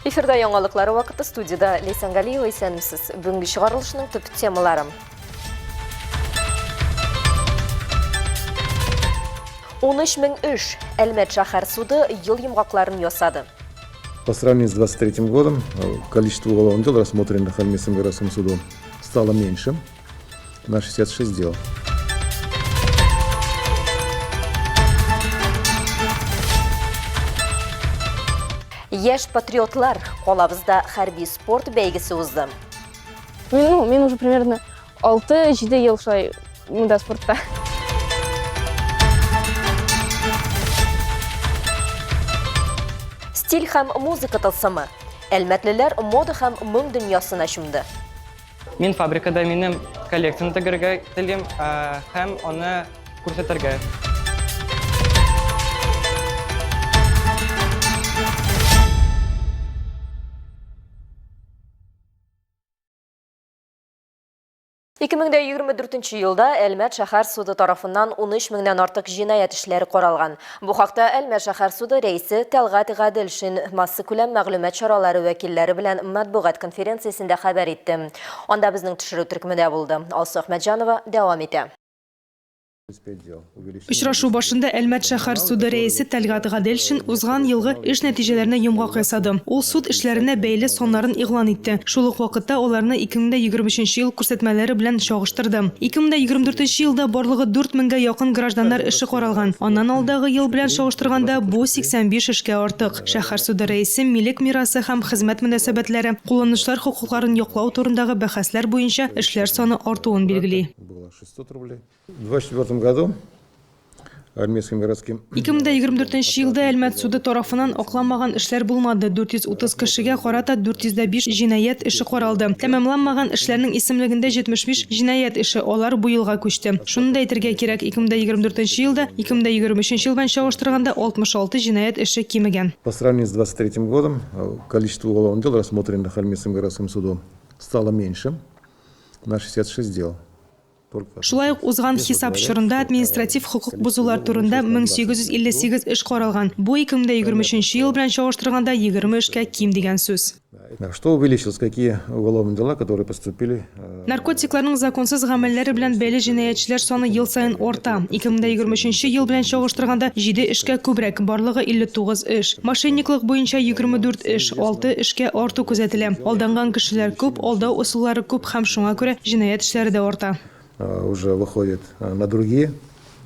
Эфирда яңалыклары вакыты студияда Лейсан Галиева исәнмесез. Бүгінгі шығарылышының төп темалары. 13 000 үш Әлмәт шәһәр суды ел йомгакларын ясады. По сравнению с 2023 годом количество уголовных дел, рассмотренных Альметским городским судом, стало меньше на 66 дел. Яш патриотлар қолабызда хәрби спорт бәйгесі узды. Мен уже примерно 6-7 ел шай мұнда спортта. Стиль һәм музыка тылсымы. Әлмәтлеләр мода һәм моң дөньясына чумды. Мен фабрикада минем коллекцияны тегергә телим һәм аны күрсәтергә. Екіміңде 24 елда Әлмәт шәһәр суды тарафынан 13 000-нен артык җинаят эшләре каралган. Бу хакта Әлмәт шәһәр суды рәисе Тәлгат Гаделшин масса күләм мәгълүмат чаралары вәкилләре белән матбугат конференциясендә хәбәр итте. Анда безнең төшерү төркемендә булды. Алсу Әхмәтҗанова дәвам итә. Очрашу башында Әлмәт шәһәр суды рәисе Тәлгат Гаделшин узган елгы эш нәтиҗәләренә йомгак ясады. Ул суд эшләренә бәйле соннарын игълан итте. Шул ук вакытта аларны 2023 ел күрсәтмәләре белән чагыштырды. 2024 елда барлыгы 4000-гә якын гражданнар эше каралган. Аннан алдагы ел белән чагыштырганда бу 85 эшкә артык. Шәһәр суды рәисе милек мирасы һәм хезмәт мөнәсәбәтләре, кулланучылар хокукларын яклау турындагы бәхәсләр буенча эшләр саны артуын билгели. 2024 году Альметским городским 2024 елда Әлмәт суды тарафынан акламаган эшләр булмады. 430 кешегә карата 405 җинаят эше каралды. Тәмамланмаган эшләрнең исемлегендә 75 җинаят эше алар бу елга күчте. Шуны да әйтергә кирәк, 2024 елда 2023 ел белән чагыштырганда 66 җинаят эше кимегән. По сравнению с 2023 годом количество уголовных дел, рассмотренных Альметским городским судом, стало меньше на 66 дел. Шулай ук узган хисап чорында административ хукук бузулар турында 1858 эш каралган. Бу 2023 ел белән чагыштырганда 20 эшкә ким дигән сүз. Что увеличилось? Какие уголовные дела, которые поступили? Наркотикларның законсыз гамәлләре белән бәйле җинаятьчеләр саны ел сайын арта. 2023 ел белән чагыштырганда 7 эшкә күбрәк, барлыгы 59 эш. Мошенниклык буенча 24 эш, 6 эшкә арту күзәтелә. Алданган кешеләр күп, алдау усуллары күп һәм шуңа күрә җинаят эшләре дә арта. Уже выходит на другие,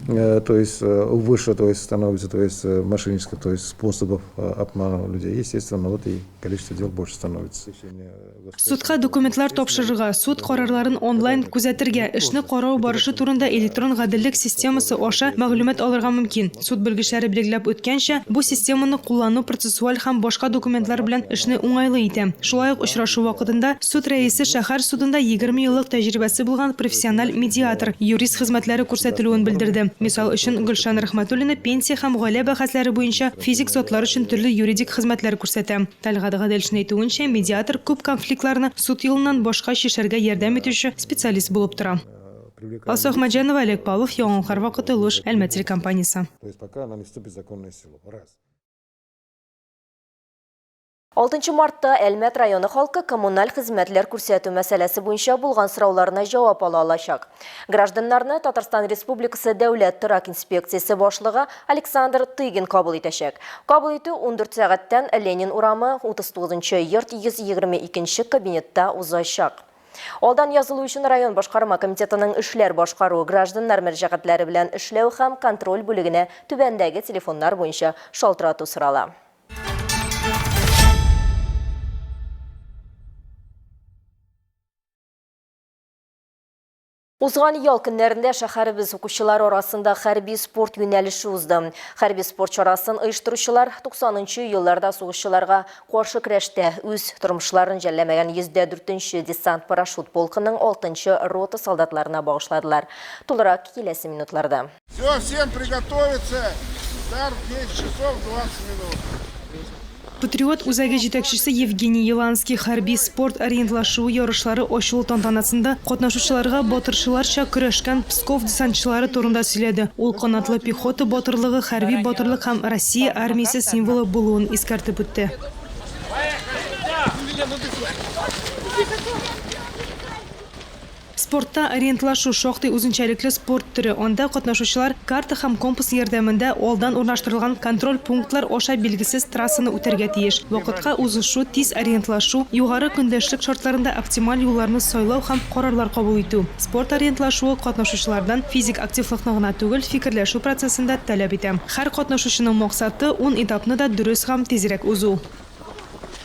то есть выше, то есть становится, то есть мошеннических, то есть способов обмана людей. Естественно, вот и количество дел больше становится. Судка документлар тапшырырга, суд карарларын онлайн күзәтергә, эшне карау барышы турында электрон гаделлек системасы аша мәгълүмат алырга мөмкин. Суд белгечләре билгеләп үткәнчә, бу системаны куллану процессуаль һәм башка документлар белән эшне уңайлы итә. Шулай ук очрашу вакытында суд рәисе шәһәр судында 20 еллык тәҗрибәсе булган профессиональ медиатор, юрист хезмәтләре күрсәтелүен белдерде. Мисал өчен Гөлшан Рәхмәтуллина пенсия һәм гаилә бәхәсләре буенча физик затлар өчен төрле юридик хезмәтләр күрсәтә. Тәлгат Гаделшин әйтүенчә, медиатор күп конфликтларны суд юлыннан башка чишәргә ярдәм итүче специалист булып тора. Алсу Әхмәтҗанова, Олег Павлов, Яңалыклар вакыты, Луж, Әлмәт телекомпаниясе. 6 мартта Әлмәт районы халкы коммуналь хезмәтләр күрсәтү мәсьәләсе буенча булган сорауларына җавап ала алачак. Гражданнарны Татарстан Республикасы Дәүләт торак инспекциясе башлыгы Александр Тыгин кабул итәчәк. Кабул итү 14 сәгатьтән Ленин урамы 39-нчы йорт 122-нче кабинетта узачак. Алдан язылу өчен район башкарма комитетының эшләр башкару, гражданнар мөрәҗәгатьләре белән эшләү һәм контроль бүлегенә түбәндәге телефоннар буенча шалтырату сорала. Узган ял көннәрендә шәһәребез укучылар арасында хәрби спорт юнәлеше узды. Хәрби спорт чарасын оештыручылар 90-нчы елларда сугышчыларга каршы көрәштә үз тормышларын жәлләмәгән 104-нче десант парашют полкының 6-нчы рота солдатларына багышладылар. Тулырак киләсе минутларда. Всем приготовиться. Старт 10 часов 20 минут. Патриот үзәге җитәкчесе Евгений Еланский хәрби спорт ориентлашуы ярышлары ачылу тантанасында катнашучыларга батырчыларча көрәшкән Псков десантчылары турында сөйләде. Ул канатлы пехота батырлыгы, хәрби батырлык һәм Россия армиясе символы булуын искәртеп үтте. Спортта ориентлашу шоқтай үзенчәлекле спорт түрі. Онда катнашучылар карта һәм компас ярдәмендә алдан урнаштырылган контроль пунктлар аша билгесез трассаны үтәргә тиеш. Вакытка узышу, тиз ориентлашу, югары көндәшлек шартларында оптималь юлларны сайлау һәм карарлар кабул итү. Спорт ориентлашуы катнашучылардан физик активлыкны гына түгел, фикерләшү процессында таләп итә. Һәр катнашучының максаты 10 этапны да дөрес һәм тизрәк узу.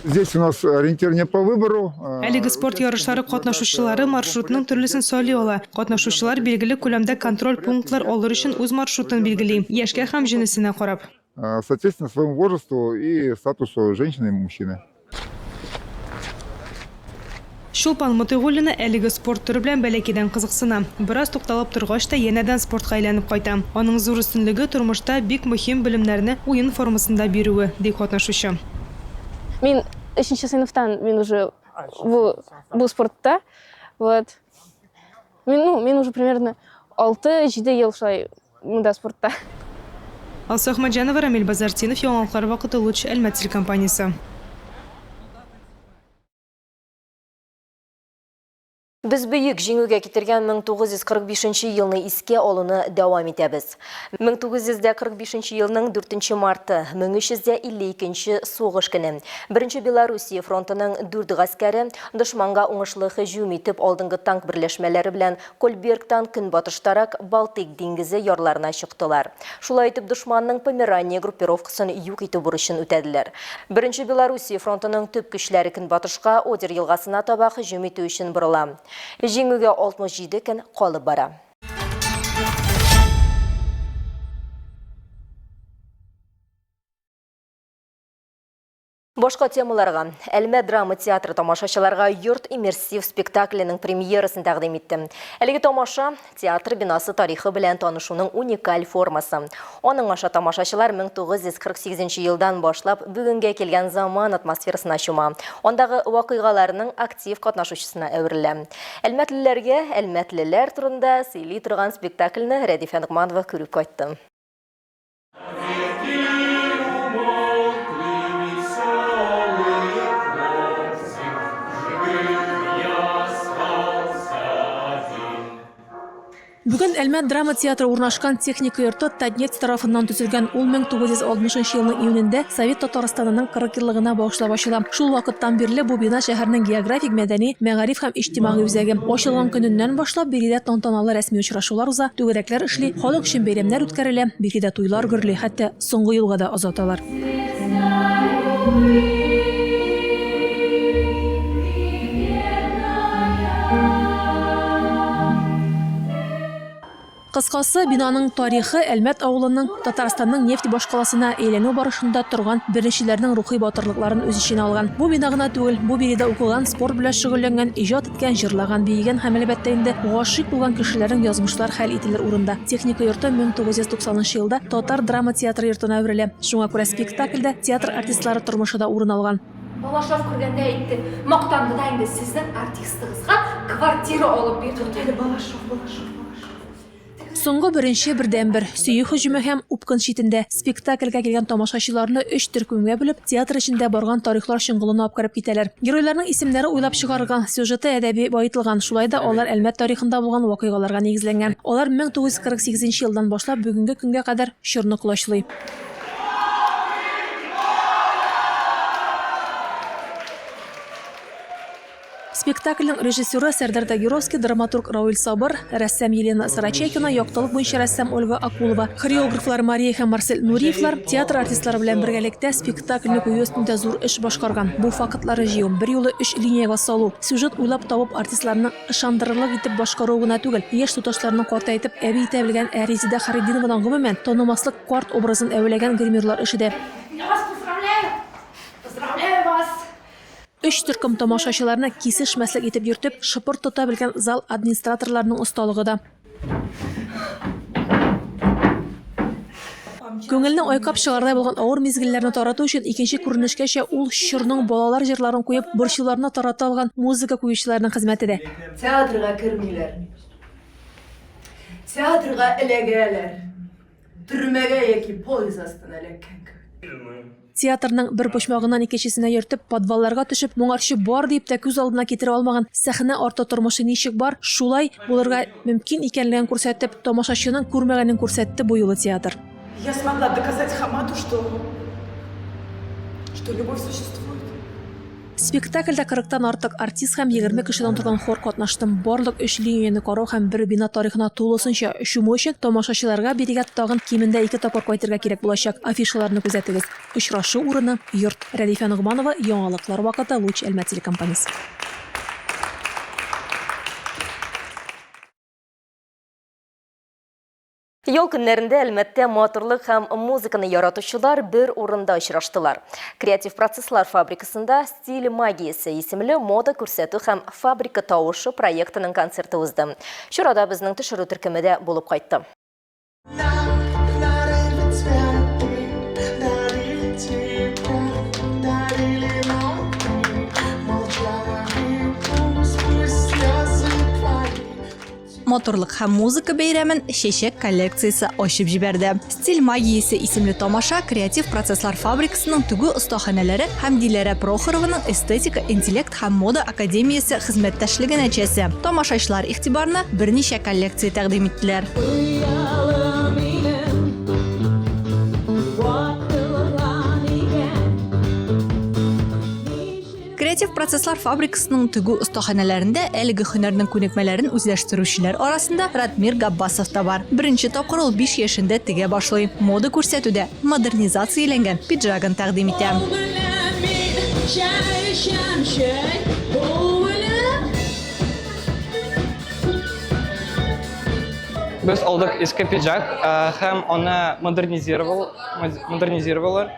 Здесь у нас ориентирование по выбору. Әлеге спорт ярышлары катнашучылары маршрутның төрлесен сайлый ала. Катнашучылар билгеле күләмдә контроль пунктлар алыр өчен үз маршрутын билгели, яшькә һәм җинесенә карап. Соответственно, своему возрасту и статусу женщины и мужчины. Шулпан Мотыйгуллина әлеге спорт түрі белән бәләкәйдән кызыксына. Бераз тукталып торгач та янәдән спортка әйләнеп кайта. Аның зур өстенлеге тормышта бик мөһим белемнәрне уен формасында бирүе, ди катнашучы. Мен 3-нче сыйныфтан мен уже бу спортта. Вот. Мен уже примерно 6-7 ел шулай монда спортта. Алсу Ахмаджанова, Рамил Базартинов, Яңалыклар вакыты Луч, Әлмәт телекомпаниясе. Біз бүйік жеңуге кетірген 1945 елны иске алуны дәвам етәбіз. 1945 елның 4 марты 1352 соғыш көні. Бірінші Белоруссия фронтының 4 ғаскәрі дұшманға оңышлы һөҗүм итеп алдыңғы танк бірләшмәләре белән Кольбергтан көнбатыштарак Балтик диңгезе ярларына чыктылар. Шулай итеп дұшманның Померания группировкасын юк итү бурычын үтәделәр. Бірінші Белоруссия фронтының төп көчләре көнбатышка Одер елгасына таба һөҗүм итү өчен борыла. Жеңуге 67 көн калып бара. Башка темаларга. Әлмәт драма театры тамашачыларга йорт иммерсив спектакленең премьерасын тәкъдим итте. Әлеге тамаша театр бинасы тарихы белән танышуның уникаль формасы. Аның аша тамашачылар 1948 елдан башлап бүгенгә килгән заман атмосферасына чума. Андагы вакыйгаларның актив катнашучысына әверелә. Әлмәтлеләргә әлмәтлеләр турында сөйли торган спектакльне Рәдифә Нугманова күреп кайтты. Бүген Әлмәт драма театры урнашкан техника йорты Татнефть тарафыннан төзелгән. Ул 1960 елның июнендә Совет Татарстанының 40 еллыгына багышлап ачыла. Шул вакыттан бирле бу бина шәһәрнең географик, мәдәни, мәгариф һәм иҗтимагый үзәге. Ачылган көненнән башлап биридә тантаналы рәсми очрашулар уза, түгәрәкләр эшли, халык өчен бәйрәмнәр үткәрелә, биридә туйлар гөрли, хәтта соңгы юлга да озаталар. Кыскасы, бинаның тарихы Әлмәт авылының Татарстанның нефть башкаласына әйләнү барышында торган беренчеләрнең рухи батырлыкларын үз иченә алган. Бу бина гына түгел, бу биредә укыган, спорт белән шөгыльләнгән, иҗат иткән, җырлаган, биегән һәм әлбәттә инде гашыйк булган кешеләрнең язмышлар хәл ителер урында. Техника йорты 1990 елда Татар драма театры йортына әверелә. Шуңа күрә спектакльдә театр артистлары тормышы да урын алган. Балашов күргәндә әйтте, мактанды да инде сезнең артистыгызга квартира алып бирде. Балашов. Соңгы беренче бердәнбер сөю һөҗүме һәм упкын читендә спектакльгә килгән тамашачыларны 3 төркемгә бүлеп, театр эчендә барган тарихлар чыңгылына апкарып китәләр. Геройларның исемнәре уйлап чыгарылган, сюжеты әдәби баетылган, шулай да алар Әлмәт тарихында булган вакыйгаларга нигезләнгән. Алар 1948 елдан башлап бүгенге көнгә кадәр чорны колачлый. Спектакльнең режиссеры Сәрдар Тагировский, драматург Рауль Сабыр, рәссам Елена Сарачейкина, яктылык буенча рәссам Ольга Акулова, хореографлар Мария һәм Марсель Нуриевлар театр артистлары белән бергәлектә спектакльне кую өстендә зур эш башкарган. Бу фактлары җыю, бер юлы 3 линияга салу, сюжет уйлап табып артистларны ышандырырлык итеп башкару гына түгел, яшь туташларны картайтып әби итә белгән Резида Харидинованың гомумән танымаслык карт образын әвеләгән гримерлар эше дә. Поздравляю вас! 3 төркем тамашачыларны кисешмәслек итеп йөртеп, шыпыр тота белгән зал администраторларының осталыгы да. Күңелне айкап чыгардай булган авыр мизгелләрне тарату өчен икенче күренешкәчә ул чорның балалар җырларын куеп, борчуларны тарата алган музыка куючыларның хезмәтедә. Театрга кермиләр. Театрга эләгәләр. Төрмәгә яки поезд астына эләккән кебек. Театрның бер почмагыннан икенчесенә йөртеп, подвалларга төшеп, моңарчы бар дип тә күз алдына китерә алмаган сәхнә арты тормышы ничек бар, шулай булырга мөмкин икәнлеген күрсәтеп, тамашачының күрмәгәнен күрсәтте бу юлы театр. Я смогла доказать Хамаду, что любовь существует. Спектакльдә 40-тан артык артист һәм 20 кешедән торган хор катнашты. Барлык 3 линияне карау һәм бер бина тарихына тулысынча ошумы өчен тамашачыларга бирегә тагын кимендә 2 тапкыр кайтырга кирәк булачак. Афишаларны күзәтегез. Очрашу урыны Йорт. Рәдифә Нугманова, Яңалыклар вакыты, Луч Әлмәт телекомпаниясе. Ял көннәрендә әлмәттә моторлык һәм музыканы яратучылар бер урында очраштылар. Креатив процесслар фабрикасында «Стиль магиясе» исемле мода күрсәтү һәм фабрика тавышы проектының концерты узды. Чарада безнең төшерү төркемендә булып кайтты. Моторлык һәм музыка бәйрәмен чәчәк коллекциясе ачып җибәрде. Стиль магиясе исемле тамаша креатив процесслар фабрикасының төгү остаханәләре һәм Диләрә Прохорованың эстетика, интеллект һәм мода академиясе хезмәттәшлеге нәтиҗәсе. Тамашачылар игътибарына берничә коллекция тәкъдим иттеләр. Креатив процесслар фабрикасының төгү остаханәләрендә әлеге һөнәрнең күнекмәләрен үзләштерүчеләр арасында Радмир Габбасов та бар. Беренче тапкыр ул 5 яшендә тегә башлый. Мода күрсәтүдә модернизацияләнгән пиджагын тәкъдим итә. Без алдык иске пиджак һәм аны модернизировалар.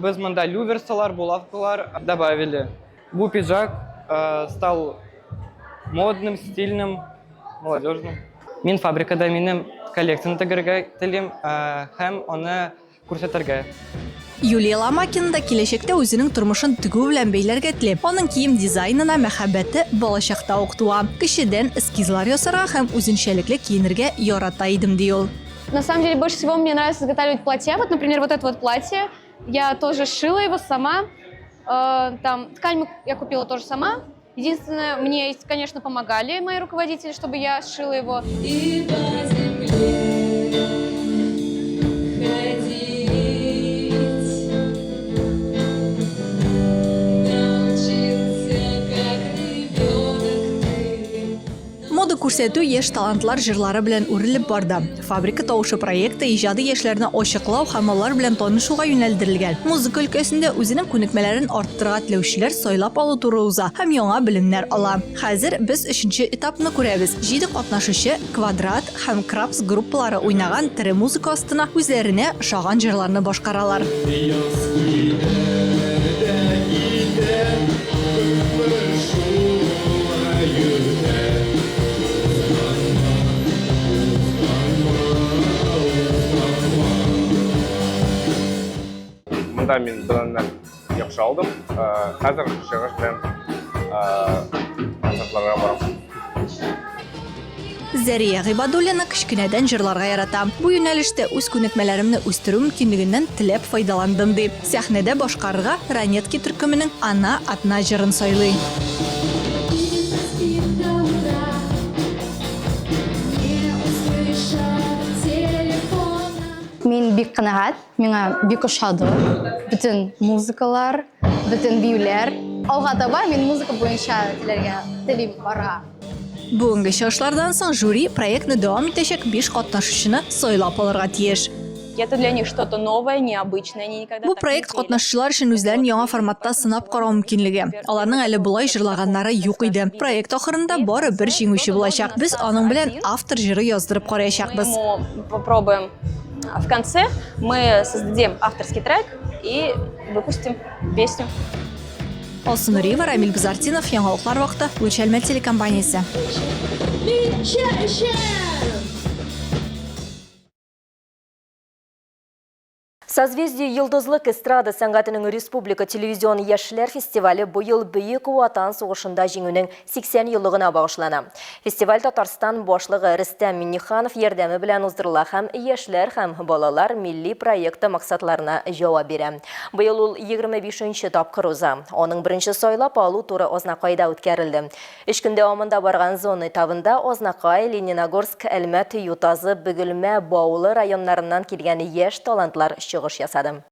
Без монда люверсалар, булавкалар добавили. Бу пиджак стал модным, стильным, молодежным. Мин фабрикада минем коллекцияны тегәргә телим һәм аны күрсәтергә. Юлия Ломакина да киләчәктә үзенең тормышын тегү белән бәйләргә теләп, аның кием дизайнына мәхәббәте балачакта ук туа. Кешедән эскизлар ясарга һәм үзенчәлекле киенергә ярата идем ди ул. На самом деле, больше всего мне нравится изготавливать платья. Вот, например, вот это вот платье. Я тоже шила его сама. Там ткань я купила тоже сама. Единственное, мне, конечно, помогали мои руководители, чтобы я сшила его. Мода күрсәтү яшь талантлар җырлары белән үрелеп барды. Фабрика тавышы проекты иҗади яшьләрне ачыклау һәм алар белән танышуга юнәлдерелгән. Музыка өлкәсендә үзенең күнекмәләрен арттырырга теләүчеләр сайлап алу туры уза һәм яңа белемнәр ала. Хәзер без 3нче этапны күрәбез. 7 катнашучы Квадрат һәм Крабс группалары уйнаган тере музыка астына үзләренә ошаган җырларны башкаралар. Монда мин беләннән яхшы алдым. Хәзер чыгыш белән концертларга барам. Зәрия Гыйбадуллина кечкенәдән җырларга ярата. Бу юнәлештә үз күнекмәләремне үстерү мөмкинлегеннән теләп файдаландым ди. Сәхнәдә башкарырга Ранетки төркеменең Ана атна җырын сайлый. Мин бик канәгать, миңа бик ошады. Бүтән музыкалар, бүтән биюләр. Алга таба мин музыка буенча телим бара. Бүгенге чыгышлардан соң жюри проектны дәвам итәчәк 5 катнашучыны сайлап алырга тиеш. Это для них что-то новое, необычное, они никогда. Бу проект катнашучылар өчен үзләрен яңа форматта сынап карау мөмкинлеге. Аларның әле булай җырлаганнары юк иде. Проект ахырында бары бер җиңүче булачак. Без аның белән автор җыры яздырып караячакбыз. Попробуем. В конце мы создадим авторский трек и выпустим песню. Алсу Нуриева, Рамиль Базартинов, Яңалыклар вакыты, Луч Әлмәт телекомпаниясе. Созвездие Йылдызлык эстрада сәнгатының Республика телевизион яшьләр фестивале бұйыл Бөйек Ватан сугышында җиңүнең 80 еллыгына багышлана. Фестиваль Татарстан башлыгы Рөстәм Минниханов ярдәме белән уздырыла һәм яшьләр һәм балалар милли проекты максатларына җавап бирә. Быел ул 25нче тапкыр уза. Аның беренче сайлап алу туры Ознакайда үткәрелде. 3 көн дәвамында барган зона этабында Ознакай, Лениногорск, Әлмәт, Ютазы, Бөгелмә, Баулы районнарыннан килгән яшь талантлар чыгыш ясады.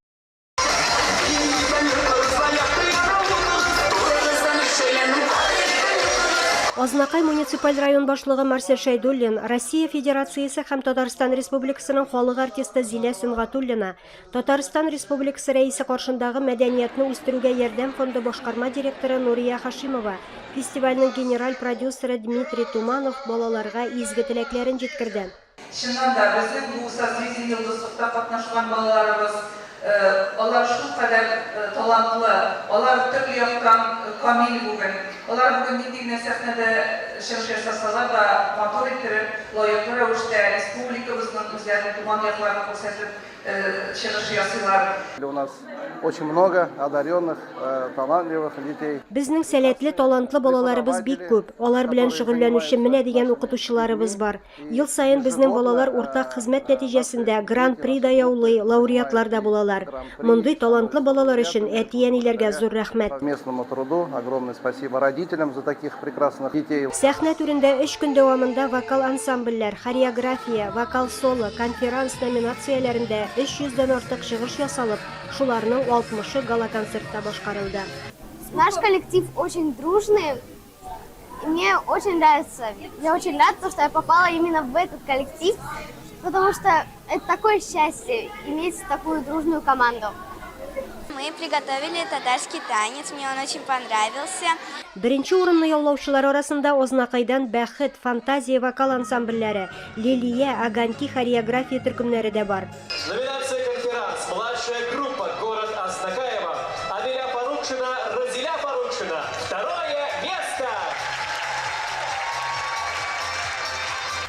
Ознакай муниципаль район башлыгы Марсель Шайдуллин, Россия Федерациясы һәм Татарстан Республикасының халык артисты Зилә Сөнгатуллина, Татарстан Республикасы рәисе каршындагы мәдәниятне үстерүгә ярдәм фонды башкарма директоры Нурия Хашимова, фестивальнең генераль продюсеры Дмитрий Туманов балаларга изге теләкләрен җиткерде. Чыннан да безнең бу созвездие йылдызлыкта катнашкан балаларыбыз, алар шулкадәр талантлы, алар төрле яктан камил бүген. Алар бүген нинди сәхнәдә чыгыш ясасалар да мотор иттереп, лаеклы рәвештә республикабызның үзләренең туман якларын күрсәтеп чыгыш ясыйлар. У нас очень много одаренных, талантливых детей. Безнең сәләтле, талантлы балаларыбыз бик күп. Алар белән шөгыльләнүче менә дигән укытучыларыбыз бар. Ел сайын безнең балалар уртак хезмәт нәтиҗәсендә гран-при да яулый, лауреатлар да булалар. Мондый талантлы балалар өчен әти-әниләргә зур рәхмәт. Местному труду огромное спасибо родителям за таких прекрасных детей. Сәхнә түрендә 3 көн дәвамында вокал ансамбльләр, хореография, вокал соло, конферанс номинацияләрендә 300-дән артык чыгыш ясалып, шуларның 60-ы гала-концертта башкарылды. Наш коллектив очень дружный, и мне очень нравится. Я очень рада, что я попала именно в этот коллектив, потому что это такое счастье иметь такую дружную команду. Мы приготовили татарский танец, мне он очень понравился. Беренче урынны яулаучылар арасында Ознакайдан Бәхет, Фантазия вокал ансамбльләре, Лилия, Аганти хореография төркемнәре дә бар. Номинация конферанс. Младшая группа город Ознакаева. Аделя Порукшина, Разиля Порукшина. Второе место.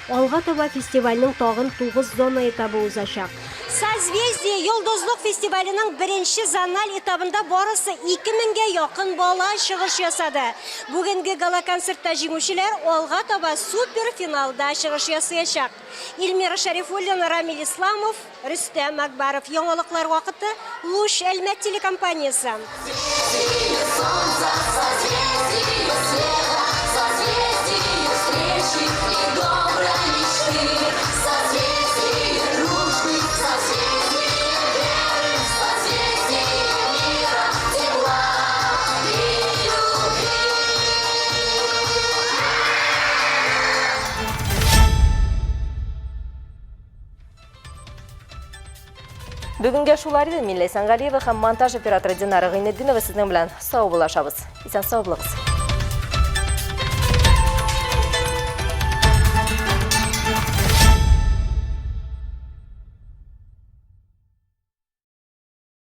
Алга таба фестивальнең тагын 9 зона этабы узачак. Созвездие Йылдызлык фестиваленең беренче зональ этабында барысы 2000-гә якын бала чыгыш ясады. Бүгенге гала-концертта җиңүчеләр алга таба супер финалда чыгыш ясаячак. Илмира Шәрифуллина, Рамил Исламов, Рөстәм Акбаров. Яңалыклар вакыты Луш Әлмәт телекомпаниясе. Бүгінге шулар иде. Мин Ләйсән Галиева һәм монтаж операторы Динара Гыйнетдинова сезнең белән сау булашабыз. Исән сау булыгыз.